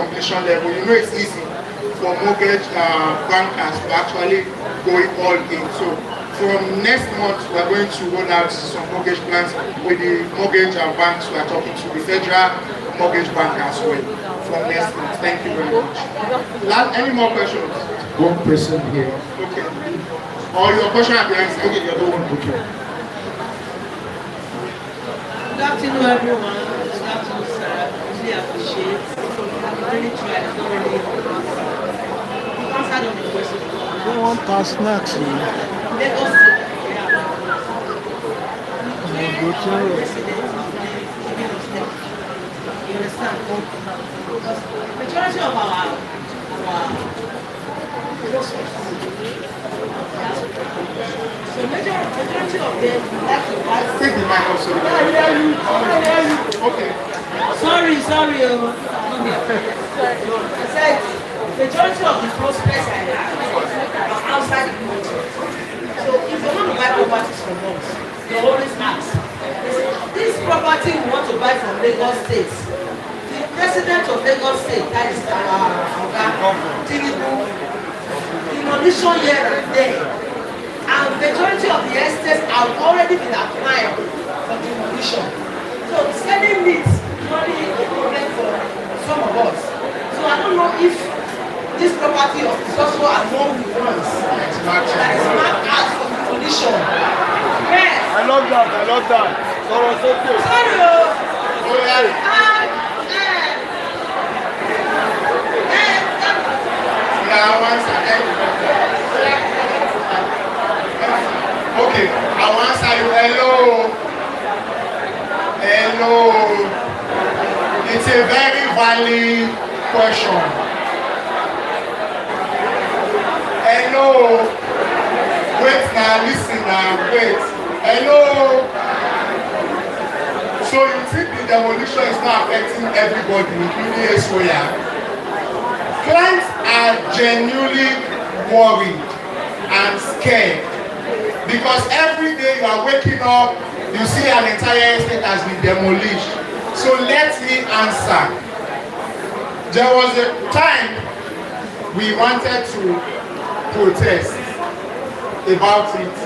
completion level, you know it's easy for mortgage bankers to actually go all in. So from next month, we are going to roll out some mortgage plans with the mortgage banks we are talking to, the federal mortgage bank as well, from next month. Thank you very much. Any more questions? One person here. Okay. Or your question at the end? Okay, the other one. Okay. Good afternoon, everyone. Good afternoon, sir. Really appreciate. I really tried. It's not really answered on the question. Don't want to snacks. Lagos State, you understand? Because majority of our so majority of them like to buy. Take the mic also. Okay. Sorry. I said majority of the prospects I have are outside the country. So if you want to buy properties from us, you always ask. This property we want to buy from Lagos State. The president of Lagos State, that is Tinubu, demolition here and there. And majority of the estates have already been applied for demolition. So selling it is only a problem for some of us. So I don't know if this property is also among the ones that is marked as for demolition. Yes. I love that. Okay, I will answer you. Hello. It's a very valid question. Hello. Wait now, listen now, wait. Hello. So you think the demolition is not affecting everybody, including Esquire? Clients are genuinely worried and scared because every day you are waking up, you see an entire estate has been demolished. So let me answer. There was a time we wanted to protest about it,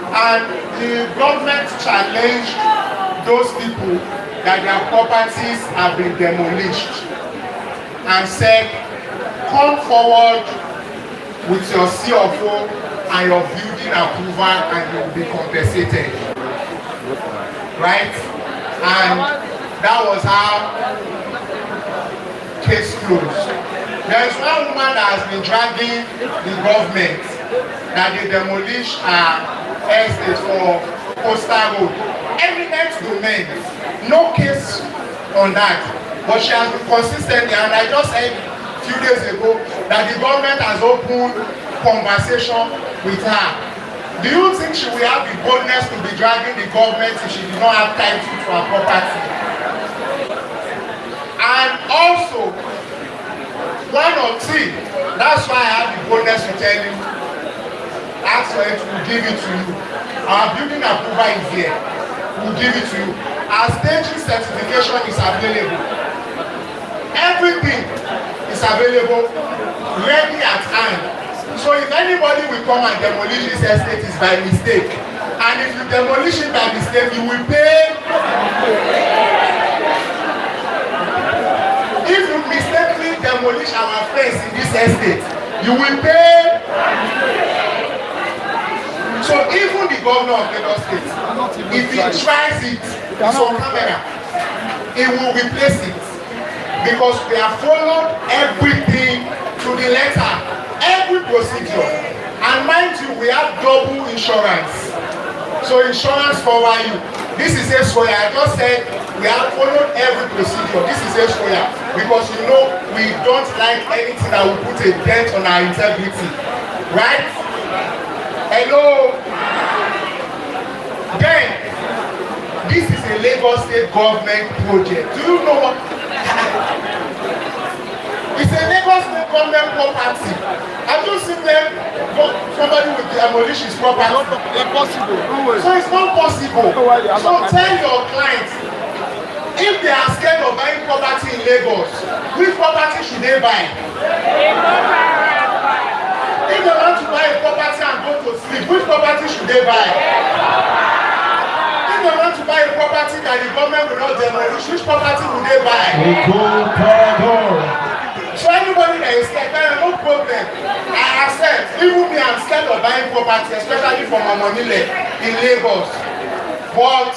and the government challenged those people that their properties have been demolished and said, come forward with your CFO and your building approval and you will be compensated. Right? And that was how case closed. There is one woman that has been dragging the government that they demolished her estate for Coastal Road. Eminent domain, no case on that. But she has been consistent, and I just said a few days ago that the government has opened conversation with her. Do you think she will have the boldness to be dragging the government if she did not have title to her property? And also, one or two, that's why I have the boldness to tell you, ask for it, we'll give it to you. Our building approval is here, we'll give it to you. Our staging certification is available. Everything is available, ready at hand. So if anybody will come and demolish this estate is by mistake, and if you demolish it by mistake, you will pay. If you mistakenly demolish our fence in this estate, you will pay. So even the governor of Lagos State, if he tries it on camera, he will replace it, because we have followed everything to the letter, every procedure. And mind you, we have double insurance. So insurance cover you. This is a square. I just said we have followed every procedure. This is a square, because you know we don't like anything that will put a dent on our integrity. Right? Hello. Then, this is a Lagos State government project. Do you know what? It's a Lagos State government property. Have you seen them? Somebody will demolish his property. Impossible. So it's not possible. So tell your clients, If they are scared of buying property in Lagos, which property should they buy? If they want to buy a property and go to sleep, which property should they buy? If they want to buy a property that the government will not demolish, which property will they buy? So anybody that is scared, there is no problem. I accept. Even me, I'm scared of buying property, especially for my money in Lagos. But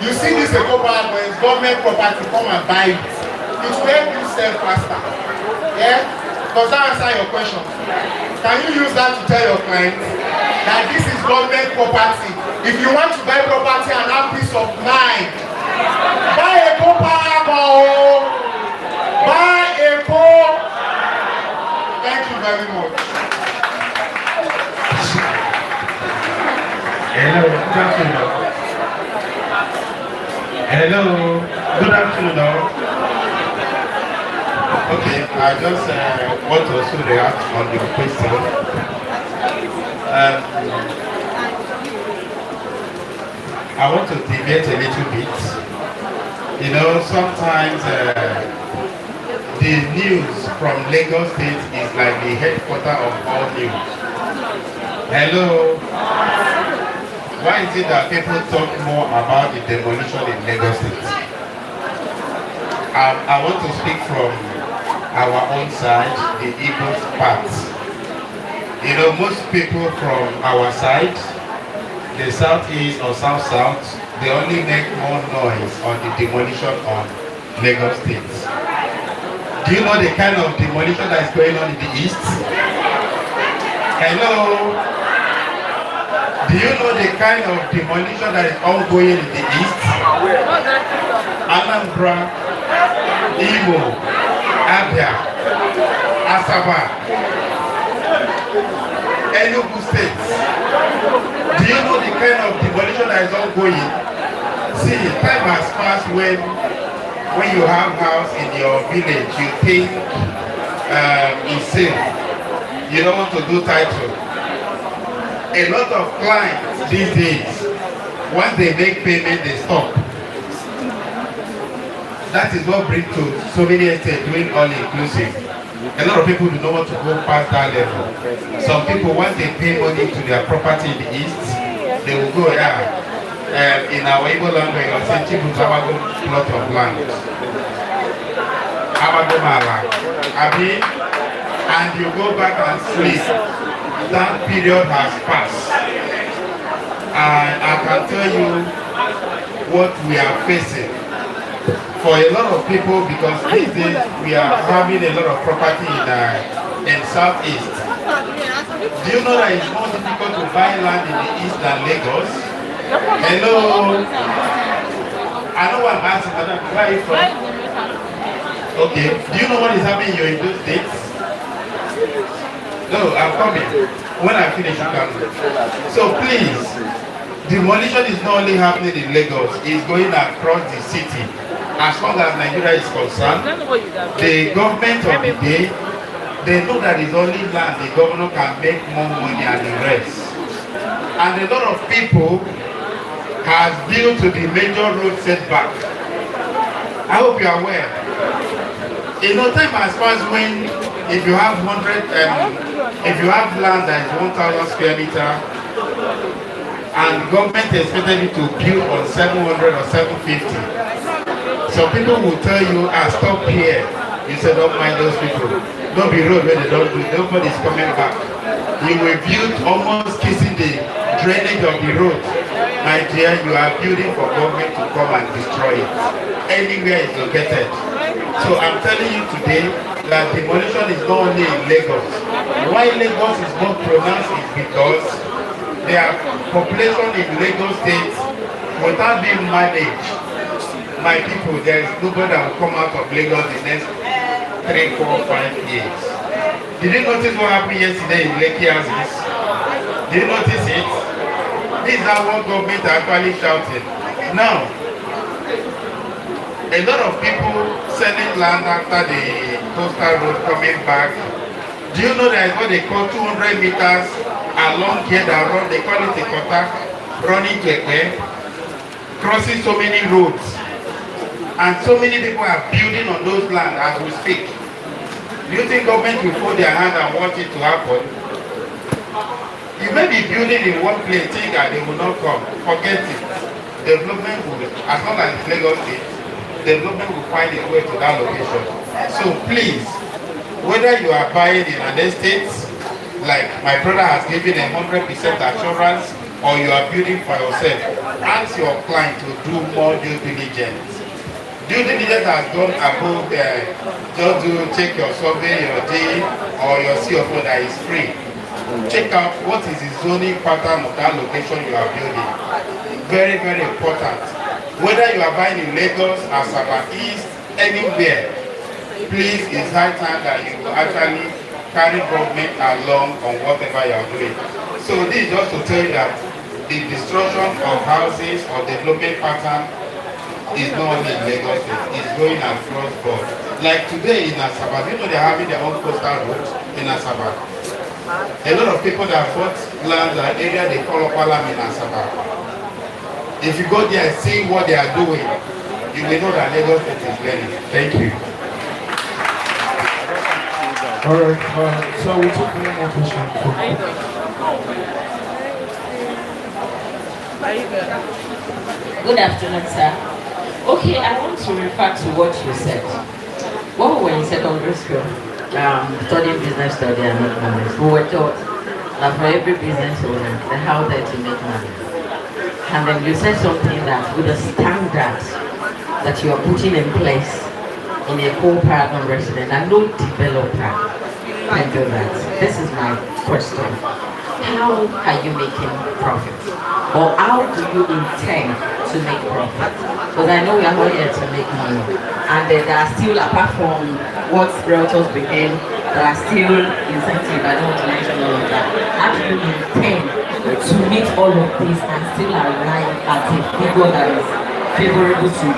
you see this eco-power when it's government property, come and buy it. It will help you sell faster. Yeah? Does that answer your question? Can you use that to tell your clients that this is government property? If you want to buy property and have peace of mind, buy eco-power. Buy eco. Thank you very much. Hello, good afternoon. Hello, good afternoon. Okay, I just want to also react on the question. I want to debate a little bit. You know, sometimes the news from Lagos State is like the headquarters of all news. Hello. Why is it that people talk more about the demolition in Lagos State? I want to speak from our own side, the Igbo part. You know, most people from our side, the southeast or south-south, they only make more noise on the demolition on Lagos State. Do you know the kind of demolition that is going on in the east? Hello? Do you know the kind of demolition that is ongoing in the east? Anambra, Imo, Abia, Asaba, Enugu State. Do you know the kind of demolition that is ongoing? See, time has passed when you have house in your village, you think it's safe. You don't want to do title. A lot of clients these days, once they make payment, they stop. That is what brings to so many estates doing all inclusive. A lot of people do not want to go past that level. Some people, once they pay money to their property in the east, they will go, in our Igbo language, we will say, Chibu Zabago plot of land. Abago Mala. Abi, and you go back and sleep. That period has passed. And I can tell you what we are facing. For a lot of people, because these days we are having a lot of property in Southeast. Do you know that it's more difficult to buy land in the east than Lagos? Hello? I know what I'm asking, madam. Where are you from? Okay. Do you know what is happening in those states? No, I'm coming. When I finish, you can. So please, demolition is not only happening in Lagos, it's going across the city. As long as Nigeria is concerned, the government of the day, they know that it's only land the governor can make more money and the rest. And a lot of people has built to the major road setback. I hope you are aware. In no time as far as when, if you have if you have land that is 1,000 square meter, and government expected you to build on 700 or 750. Some people will tell you, stop here. You say, don't mind those people. Don't be road where they don't do. Nobody's coming back. You will build almost kissing the drainage of the road. My dear, you are building for government to come and destroy it. Anywhere it's located. So I'm telling you today that demolition is not only in Lagos. Why Lagos is more pronounced is because their population in Lagos State, without being managed, my people, there is nobody that will come out of Lagos the next 3, 4, 5 years. Did you notice what happened yesterday in Lekki houses? Did you notice it? This is how one government are actually shouting. Now, a lot of people selling land after the coastal road coming back. Do you know there is what they call 200 meters along here that run, they call it a quarter, running to a crossing so many roads. And so many people are building on those lands as we speak. Do you think government will fold their hand and want it to happen? You may be building in one place, think that they will not come. Forget it. Development will, as long as it's Lagos State, development will find its way to that location. So please, whether you are buying in an estate, like my brother has given 100% assurance, or you are building for yourself, ask your client to do more due diligence. Due diligence has gone above just to check your survey, your deed, or your CFO that is free. Check out what is the zoning pattern of that location you are building. Very, very important. Whether you are buying in Lagos, Asaba East, anywhere, please, it's high time that you actually carry government along on whatever you are doing. So this is just to tell you that the destruction of houses or development pattern is not only in Lagos, it's going across board. Like today in Asaba, you know they're having their own coastal roads in Asaba. A lot of people that bought land and area they call Opalam in Asaba. If you go there and see what they are doing, you will know that Lagos State is learning. Thank you. All right, so we'll take one more question. Good afternoon, sir. Okay, I want to refer to what you said. When we were in secondary school, studying business study and economics, we were taught that for every business owner, they how they to make money. And then you said something that with the standards that you are putting in place in a whole paragon resident and no developer can do that. This is my question. How are you making profit? Or how do you intend to make profit? Because I know we are not here to make money. And there are still, apart from what realtors became, there are still incentives. I don't want to mention all of that. How do you intend to meet all of this and still arrive at a figure that is favorable to you?